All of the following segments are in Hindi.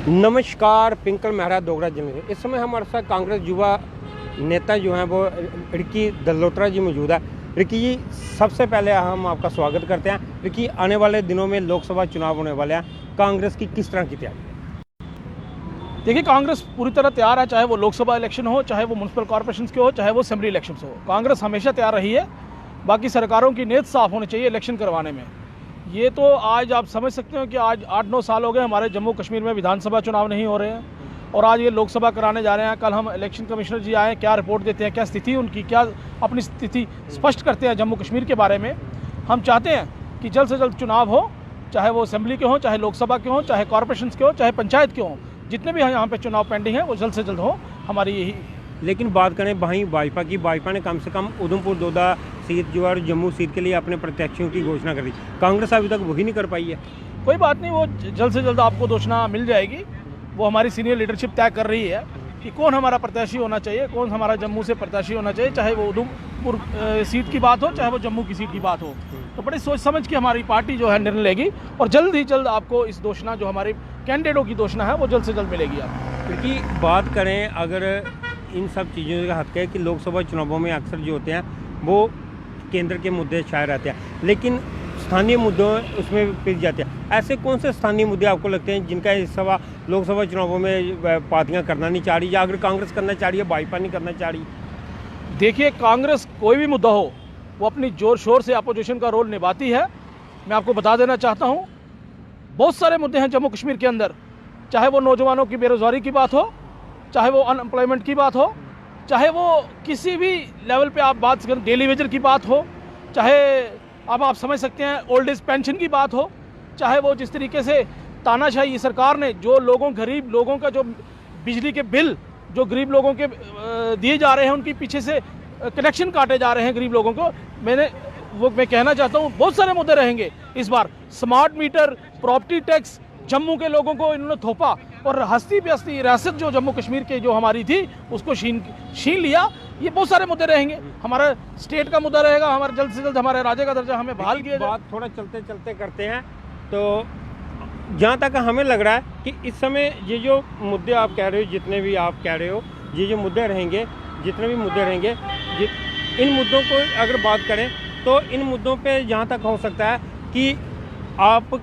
नमस्कार, पिंकल मेहरा डोगरा जिले से इस समय हमारे साथ कांग्रेस युवा नेता जो हैं वो रिकी दलोत्रा जी मौजूद है। रिकी जी, सबसे पहले हम आपका स्वागत करते हैं। रिकी, आने वाले दिनों में लोकसभा चुनाव होने वाले हैं, कांग्रेस की किस तरह की तैयारी है? देखिए, कांग्रेस पूरी तरह तैयार है, चाहे वो लोकसभा इलेक्शन हो, चाहे वो म्यूनसिपल कॉर्पोरेशन के हो, चाहे वो असेंबली इलेक्शन हो। कांग्रेस हमेशा तैयार रही है। बाकी सरकारों की नीयत साफ होनी चाहिए इलेक्शन करवाने में। ये तो आज आप समझ सकते हो कि आज 8-9 साल हो गए हमारे जम्मू कश्मीर में विधानसभा चुनाव नहीं हो रहे हैं और आज ये लोकसभा कराने जा रहे हैं। कल हम इलेक्शन कमिश्नर जी आए, क्या रिपोर्ट देते हैं, क्या स्थिति उनकी, क्या अपनी स्थिति स्पष्ट करते हैं जम्मू कश्मीर के बारे में। हम चाहते हैं कि जल्द से जल्द चुनाव हो, चाहे वो असेंबली के हों, चाहे लोकसभा के हों, चाहे कॉर्पोरेशन के हों, चाहे पंचायत के हों। जितने भी यहाँ पे चुनाव पेंडिंग है वो जल्द से जल्द हो, हमारी यही। लेकिन बात करें वहीं भाजपा की, भाजपा ने कम से कम उधमपुर दोदा सीट जो है जम्मू सीट के लिए अपने प्रत्याशियों की घोषणा कर दी। कांग्रेस अभी तक वही नहीं कर पाई है। कोई बात नहीं, वो जल्द से जल्द आपको घोषणा मिल जाएगी। वो हमारी सीनियर लीडरशिप तय कर रही है कि कौन हमारा प्रत्याशी होना चाहिए, कौन हमारा जम्मू से प्रत्याशी होना चाहिए, चाहे वो उधमपुर सीट की बात हो, चाहे वो जम्मू की सीट की बात हो। तो बड़ी सोच समझ के हमारी पार्टी जो है निर्णय लेगी और जल्द ही जल्द आपको इस घोषणा जो हमारे कैंडिडेटों की घोषणा है वो जल्द से जल्द मिलेगी आपको। क्योंकि बात करें अगर इन सब चीज़ों का हक है कि लोकसभा चुनावों में अक्सर जो होते हैं वो केंद्र के मुद्दे छाए रहते हैं, लेकिन स्थानीय मुद्दों उसमें पिस जाते हैं। ऐसे कौन से स्थानीय मुद्दे आपको लगते हैं जिनका इस लोकसभा चुनावों में पार्टियां करना नहीं चाह रही, या अगर कांग्रेस करना चाह रही है भाजपा नहीं करना चाह रही? देखिए, कांग्रेस कोई भी मुद्दा हो वो अपनी जोर शोर से अपोजिशन का रोल निभाती है। मैं आपको बता देना चाहता हूँ, बहुत सारे मुद्दे हैं जम्मू कश्मीर के अंदर, चाहे वो नौजवानों की बेरोजगारी की बात हो, चाहे वो अनएम्प्लॉयमेंट की बात हो, चाहे वो किसी भी लेवल पे आप बात करें, डेली वेजर की बात हो, चाहे अब आप समझ सकते हैं ओल्ड एज पेंशन की बात हो, चाहे वो जिस तरीके से तानाशाही सरकार ने जो गरीब लोगों का जो बिजली के बिल जो गरीब लोगों के दिए जा रहे हैं, उनके पीछे से कनेक्शन काटे जा रहे हैं गरीब लोगों को। मैं कहना चाहता हूँ बहुत सारे मुद्दे रहेंगे इस बार। Smart meter, property tax, Jammu के लोगों को इन्होंने थोपा और हस्ती बेहस्ती रियासत जो जम्मू कश्मीर के जो हमारी थी उसको छीन लिया। ये बहुत सारे मुद्दे रहेंगे। हमारा स्टेट का मुद्दा रहेगा, हमारे जल्द से जल्द हमारे राज्य का दर्जा हमें बहाल किया जाए। बात थोड़ा चलते चलते करते हैं। तो जहाँ तक हमें लग रहा है कि इस समय ये जो मुद्दे आप कह रहे हो, जितने भी आप कह रहे हो, ये जो मुद्दे रहेंगे, जितने भी मुद्दे रहेंगे, इन मुद्दों को अगर बात करें तो इन मुद्दों पे जहाँ तक हो सकता है कि आप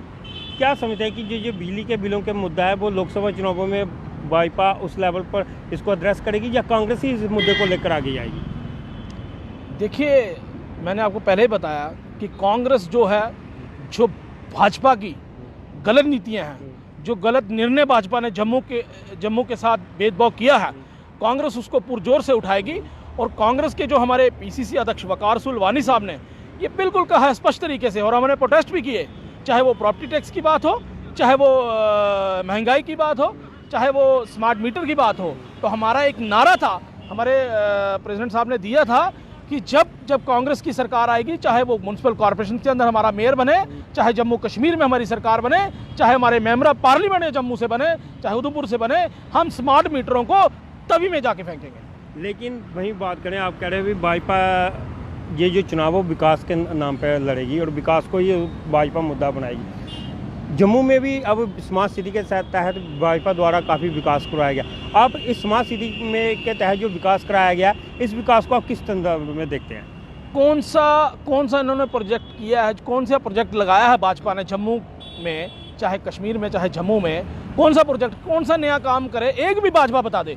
क्या समझते हैं कि जो बिजली के बिलों के मुद्दा है वो लोकसभा चुनावों में भाजपा उस लेवल पर इसको एड्रेस करेगी या कांग्रेस ही इस मुद्दे को लेकर आगे जाएगी? देखिए, मैंने आपको पहले ही बताया कि कांग्रेस जो है, जो भाजपा की गलत नीतियां हैं, जो गलत निर्णय भाजपा ने जम्मू के साथ भेदभाव किया है, कांग्रेस उसको पुरजोर से उठाएगी। और कांग्रेस के जो हमारे पीसीसी अध्यक्ष वकार सुलवानी साहब ने ये बिल्कुल कहा है स्पष्ट तरीके से, और हमने प्रोटेस्ट भी किए, चाहे वो प्रॉपर्टी टैक्स की बात हो, चाहे वो महंगाई की बात हो, चाहे वो स्मार्ट मीटर की बात हो। तो हमारा एक नारा था, हमारे प्रेसिडेंट साहब ने दिया था कि जब कांग्रेस की सरकार आएगी, चाहे वो म्यूनसिपल कॉर्पोरेशन के अंदर हमारा मेयर बने, चाहे जम्मू कश्मीर में हमारी सरकार बने, चाहे हमारे मेंबर ऑफ पार्लियामेंट जम्मू से बने, चाहे उधमपुर से बने, हम स्मार्ट मीटरों को तभी में जाके फेंकेंगे। लेकिन वहीं बात करें, आप कह रहे हो भाजपा ये जो चुनाव हो विकास के नाम पर लड़ेगी और विकास को ये भाजपा मुद्दा बनाएगी। जम्मू में भी अब स्मार्ट सिटी के तहत भाजपा द्वारा काफ़ी विकास करवाया गया। आप इस स्मार्ट सिटी में के तहत जो विकास कराया गया, इस विकास को आप किस संदर्भ में देखते हैं? कौन सा इन्होंने प्रोजेक्ट किया है, कौन सा प्रोजेक्ट लगाया है भाजपा ने जम्मू में, चाहे कश्मीर में, चाहे जम्मू में? कौन सा प्रोजेक्ट, कौन सा नया काम करे, एक भी भाजपा बता दे।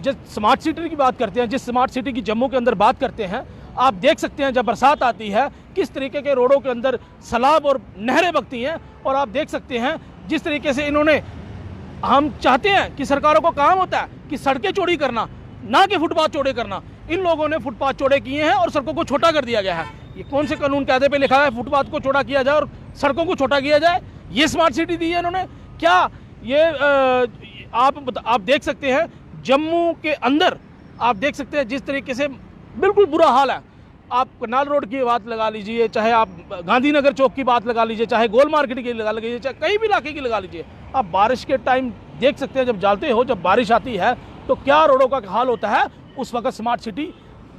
जिस स्मार्ट सिटी की बात करते हैं, जिस स्मार्ट सिटी की जम्मू के अंदर बात करते हैं, आप देख सकते हैं जब बरसात आती है किस तरीके के रोडों के अंदर सैलाब और नहरें बगती हैं। और आप देख सकते हैं जिस तरीके से हम चाहते हैं कि सरकारों को काम होता है कि सड़कें चौड़ी करना, ना कि फुटपाथ चौड़े करना। इन लोगों ने फुटपाथ चौड़े किए हैं और सड़कों को छोटा कर दिया गया है। ये कौन से कानून कायदे पे लिखा है फुटपाथ को छोटा किया जाए और सड़कों को छोटा किया जाए? ये स्मार्ट सिटी दी है इन्होंने क्या? ये आप देख सकते हैं जम्मू के अंदर, आप देख सकते हैं जिस तरीके से बिल्कुल बुरा हाल है। आप कनाल रोड की बात लगा लीजिए, चाहे आप गांधीनगर चौक की बात लगा लीजिए, चाहे गोल मार्केट की लगा लीजिए, चाहे कहीं भी इलाके की लगा लीजिए। आप बारिश के टाइम देख सकते हैं, जब जाते हो, जब बारिश आती है तो क्या रोडों का हाल होता है। उस वक्त स्मार्ट सिटी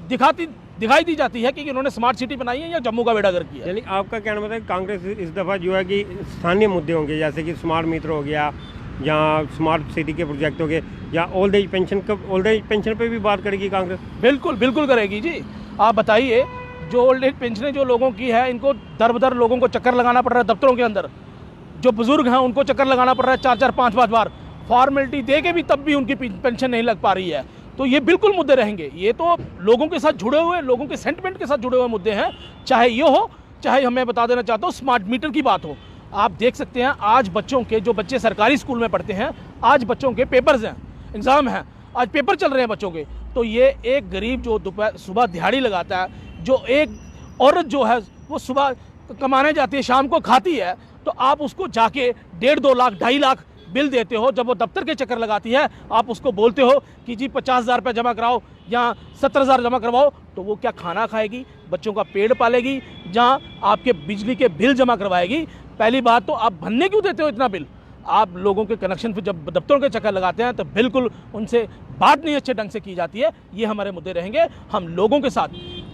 दिखाई दी जाती है कि इन्होंने स्मार्ट सिटी बनाई है या जम्मू का बेड़ागर किया। यानी आपका कहना मतलब कांग्रेस इस दफ़ा जो है कि स्थानीय मुद्दे होंगे, जैसे कि स्मार्ट मीटर हो गया, जहाँ स्मार्ट सिटी के प्रोजेक्ट हो गए, या ओल्ड एज पेंशन पे भी बात करेगी कांग्रेस? बिल्कुल बिल्कुल करेगी जी। आप बताइए, जो ओल्ड एज पेंशनें जो लोगों की है, इनको दर बदर लोगों को चक्कर लगाना पड़ रहा है दफ्तरों के अंदर। जो बुजुर्ग हैं उनको चक्कर लगाना पड़ रहा है 4-4 5-5 बार, फॉर्मेलिटी दे के भी तब भी उनकी पेंशन नहीं लग पा रही है। तो ये बिल्कुल मुद्दे रहेंगे। ये तो लोगों के साथ जुड़े हुए, लोगों के सेंटिमेंट के साथ जुड़े हुए मुद्दे हैं। चाहे ये हो, चाहे हमें बता देना चाहता हूँ स्मार्ट मीटर की बात हो। आप देख सकते हैं आज बच्चों के, जो बच्चे सरकारी स्कूल में पढ़ते हैं, आज बच्चों के पेपर्स हैं, एग्ज़ाम हैं, आज पेपर चल रहे हैं बच्चों के। तो ये एक गरीब जो दोपहर सुबह दिहाड़ी लगाता है, जो एक औरत जो है वो सुबह कमाने जाती है, शाम को खाती है, तो आप उसको जाके 1.5-2 लाख 2.5 लाख बिल देते हो। जब वो दफ्तर के चक्कर लगाती है, आप उसको बोलते हो कि जी 50,000 रुपये जमा कराओ या 70,000 जमा करवाओ, तो वो क्या खाना खाएगी, बच्चों का पेट पालेगी, जहाँ आपके बिजली के बिल जमा करवाएगी? पहली बात तो आप भरने क्यों देते हो इतना बिल? आप लोगों के कनेक्शन फिर जब दफ्तरों के चक्कर लगाते हैं तो बिल्कुल उनसे बात नहीं अच्छे ढंग से की जाती है। ये हमारे मुद्दे रहेंगे। हम लोगों के साथ,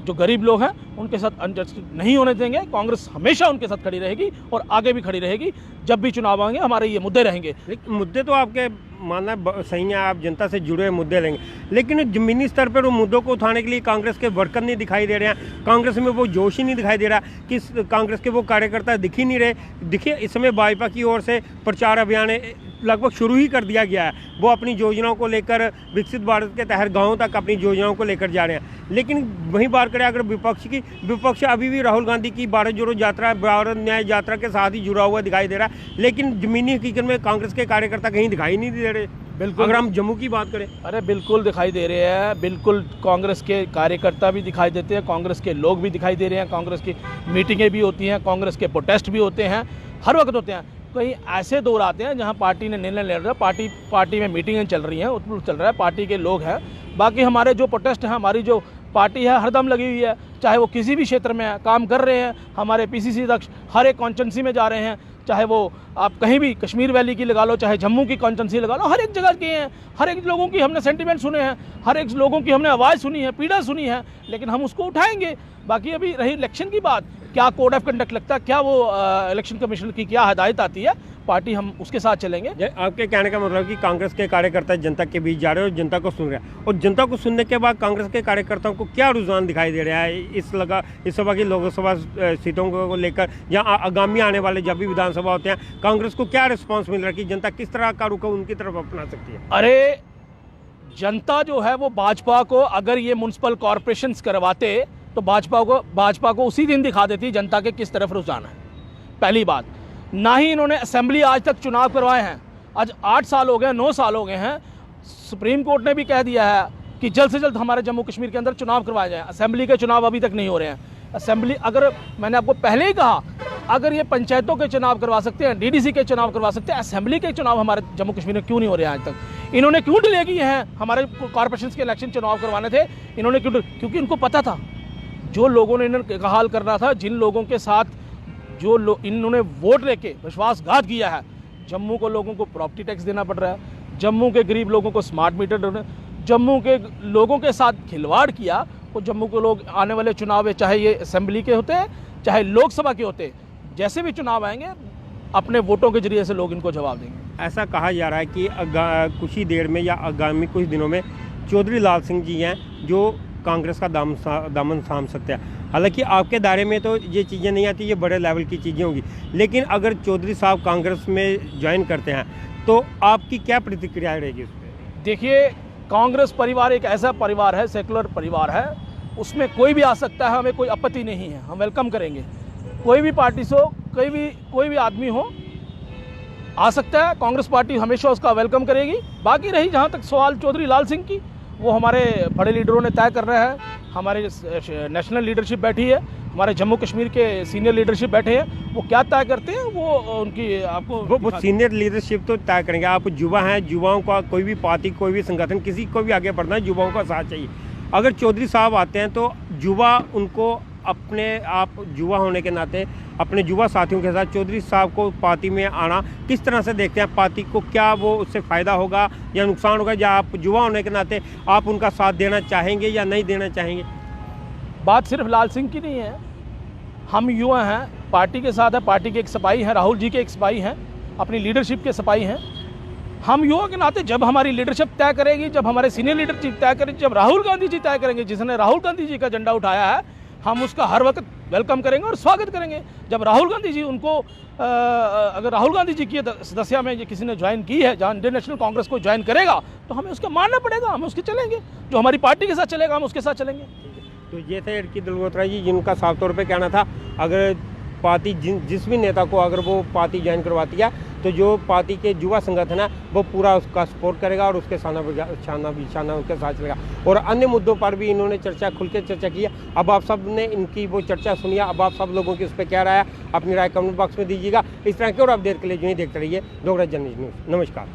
जो गरीब लोग हैं उनके साथ अनजस्टिस नहीं होने देंगे। कांग्रेस हमेशा उनके साथ खड़ी रहेगी और आगे भी खड़ी रहेगी। जब भी चुनाव आएंगे हमारे ये मुद्दे रहेंगे। मुद्दे तो आपके मानना सही है, आप जनता से जुड़े हुए मुद्दे लेंगे, लेकिन जमीनी स्तर पर वो मुद्दों को उठाने के लिए कांग्रेस के वर्कर नहीं दिखाई दे रहे हैं। कांग्रेस में वो जोश ही नहीं दिखाई दे रहा कि कांग्रेस के वो कार्यकर्ता दिख ही नहीं रहे। देखिए, इस समय भाजपा की ओर से प्रचार अभियान लगभग शुरू ही कर दिया गया है। वो अपनी योजनाओं को लेकर विकसित भारत के तहत गाँव तक अपनी योजनाओं को लेकर जा रहे हैं। लेकिन वहीं बात करें अगर विपक्ष की, विपक्ष अभी भी राहुल गांधी की भारत जोड़ो यात्रा, भारत न्याय यात्रा के साथ ही जुड़ा हुआ दिखाई दे रहा है, लेकिन जमीनी हकीकत में कांग्रेस के कार्यकर्ता कहीं दिखाई नहीं दे रहे। बिल्कुल, अगर हम जम्मू की बात करें, अरे बिल्कुल दिखाई दे रहे हैं। बिल्कुल कांग्रेस के कार्यकर्ता भी दिखाई देते हैं, कांग्रेस के लोग भी दिखाई दे रहे हैं, कांग्रेस की मीटिंगें भी होती हैं, कांग्रेस के प्रोटेस्ट भी होते हैं, हर वक्त होते हैं। कहीं ऐसे दौर आते हैं जहां पार्टी ने निर्णय ले रहा है, पार्टी में मीटिंगें चल रही हैं, उत्पल चल रहा है, पार्टी के लोग हैं। बाकी हमारे जो प्रोटेस्ट हैं, हमारी जो पार्टी है हरदम लगी हुई है, चाहे वो किसी भी क्षेत्र में है, काम कर रहे हैं। हमारे पीसीसी अध्यक्ष हर एक कॉन्स्टिट्यूंसी में जा रहे हैं, चाहे वो आप कहीं भी कश्मीर वैली की लगा लो, चाहे जम्मू की कॉन्स्टिट्यूंसी लगा लो, हर एक जगह के हैं। हर एक लोगों की हमने सेंटिमेंट सुने हैं, हर एक लोगों की हमने आवाज़ सुनी है, पीड़ा सुनी है, लेकिन हम उसको उठाएंगे। बाकी अभी रही इलेक्शन की बात, क्या कोड ऑफ कंडक्ट लगता है, क्या वो इलेक्शन कमीशन की क्या हदायत आती है, पार्टी हम उसके साथ चलेंगे। आपके कहने का मतलब कि कांग्रेस के कार्यकर्ता जनता के बीच जा रहे हैं और जनता को सुन रहे हैं, और जनता को सुनने के बाद कांग्रेस के कार्यकर्ताओं को क्या रुझान दिखाई दे रहा है इस सभा की लोकसभा सीटों को लेकर, या आगामी आने वाले जब भी विधानसभा होते हैं, कांग्रेस को क्या रिस्पॉन्स मिल रहा है कि जनता किस तरह का रुख उनकी तरफ अपना सकती है? अरे जनता जो है वो भाजपा को, अगर ये म्युनिसिपल कॉरपोरेशन करवाते तो भाजपा को उसी दिन दिखा देती जनता के किस तरफ रुझान है। पहली बात, ना ही इन्होंने असेंबली आज तक चुनाव करवाए हैं। आज 8 साल हो गए, 9 साल हो गए हैं। सुप्रीम कोर्ट ने भी कह दिया है कि जल्द से जल्द हमारे जम्मू कश्मीर के अंदर चुनाव करवाए जाएं। असेंबली के चुनाव अभी तक नहीं हो रहे हैं। असेंबली, अगर मैंने आपको पहले ही कहा, अगर ये पंचायतों के चुनाव करवा सकते हैं, डीडीसी के चुनाव करवा सकते हैं, असेंबली के चुनाव हमारे जम्मू कश्मीर में क्यों नहीं हो रहे हैं आज तक? इन्होंने क्यों डिले किए हैं? हमारे कॉर्पोरेशन के इलेक्शन चुनाव करवाने थे, इन्होंने क्यों? क्योंकि इनको पता था जो लोगों ने इन्हें हाल करना था, जिन लोगों के साथ जो इन्होंने वोट लेके विश्वासघात किया है। जम्मू को लोगों को प्रॉपर्टी टैक्स देना पड़ रहा है, जम्मू के गरीब लोगों को स्मार्ट मीटर देना, जम्मू के लोगों के साथ खिलवाड़ किया। तो जम्मू के लोग आने वाले चुनाव, चाहे ये असेंबली के होते हैं चाहे लोकसभा के होते, जैसे भी चुनाव आएंगे अपने वोटों के जरिए से लोग इनको जवाब देंगे। ऐसा कहा जा रहा है कि कुछ ही देर में या आगामी कुछ दिनों में चौधरी लाल सिंह जी हैं जो कांग्रेस का दामन थाम सकते हैं। हालांकि आपके दायरे में तो ये चीज़ें नहीं आती, ये बड़े लेवल की चीज़ें होंगी, लेकिन अगर चौधरी साहब कांग्रेस में ज्वाइन करते हैं तो आपकी क्या प्रतिक्रिया रहेगी उस पर? देखिए, कांग्रेस परिवार एक ऐसा परिवार है, सेकुलर परिवार है, उसमें कोई भी आ सकता है, हमें कोई आपत्ति नहीं है, हम वेलकम करेंगे। कोई भी पार्टी से हो, कोई भी आदमी हो, आ सकता है, कांग्रेस पार्टी हमेशा उसका वेलकम करेगी। बाकी रही जहाँ तक सवाल चौधरी लाल सिंह की, वो हमारे बड़े लीडरों ने तय करना है। हमारे नेशनल लीडरशिप बैठी है, हमारे जम्मू कश्मीर के सीनियर लीडरशिप बैठे हैं, वो क्या तय करते हैं वो उनकी आपको वो सीनियर लीडरशिप तो तय करेंगे। आप युवा हैं, युवाओं का कोई भी पार्टी, कोई भी संगठन, किसी को भी आगे बढ़ना है, युवाओं का साथ चाहिए। अगर चौधरी साहब आते हैं तो युवा उनको अपने आप युवा होने के नाते अपने युवा साथियों के साथ चौधरी साहब को पार्टी में आना किस तरह से देखते हैं? पार्टी को क्या वो उससे फ़ायदा होगा या नुकसान होगा? या आप युवा होने के नाते आप उनका साथ देना चाहेंगे या नहीं देना चाहेंगे? बात सिर्फ लाल सिंह की नहीं है, हम युवा हैं, पार्टी के साथ है, पार्टी के एक सिपाही हैं, राहुल जी के एक सिपाही हैं, अपनी लीडरशिप के सिपाही हैं। हम युवा के नाते जब हमारी लीडरशिप तय करेगी, जब हमारे सीनियर लीडरशिप तय करेगी, जब राहुल गांधी जी तय करेंगे, जिसने राहुल गांधी जी का झंडा उठाया है, हम उसका हर वक्त वेलकम करेंगे और स्वागत करेंगे। जब राहुल गांधी जी उनको अगर राहुल गांधी जी की सदस्या में किसी ने ज्वाइन की है, जहाँ इंडियन नेशनल कांग्रेस को ज्वाइन करेगा, तो हमें उसका मानना पड़ेगा, हम उसके चलेंगे। जो हमारी पार्टी के साथ चलेगा हम उसके साथ चलेंगे। तो ये थे की दलगोत्रा जी, जिनका साफ तौर पे कहना था अगर पार्टी जिस भी नेता को अगर वो पार्टी ज्वाइन करवाती है तो जो पार्टी के युवा संगठन है वो पूरा उसका सपोर्ट करेगा और उसके शाना उसके साथ चलेगा। और अन्य मुद्दों पर भी इन्होंने खुल के चर्चा की है। अब आप सब ने इनकी वो चर्चा सुनी है, अब आप सब लोगों की उस पर क्या राय है अपनी राय कमेंट बॉक्स में दीजिएगा। इस तरह के और अपडेट के लिए जो ही देखते रहिए डोगरा जर्नलिस्ट न्यूज़। नमस्कार।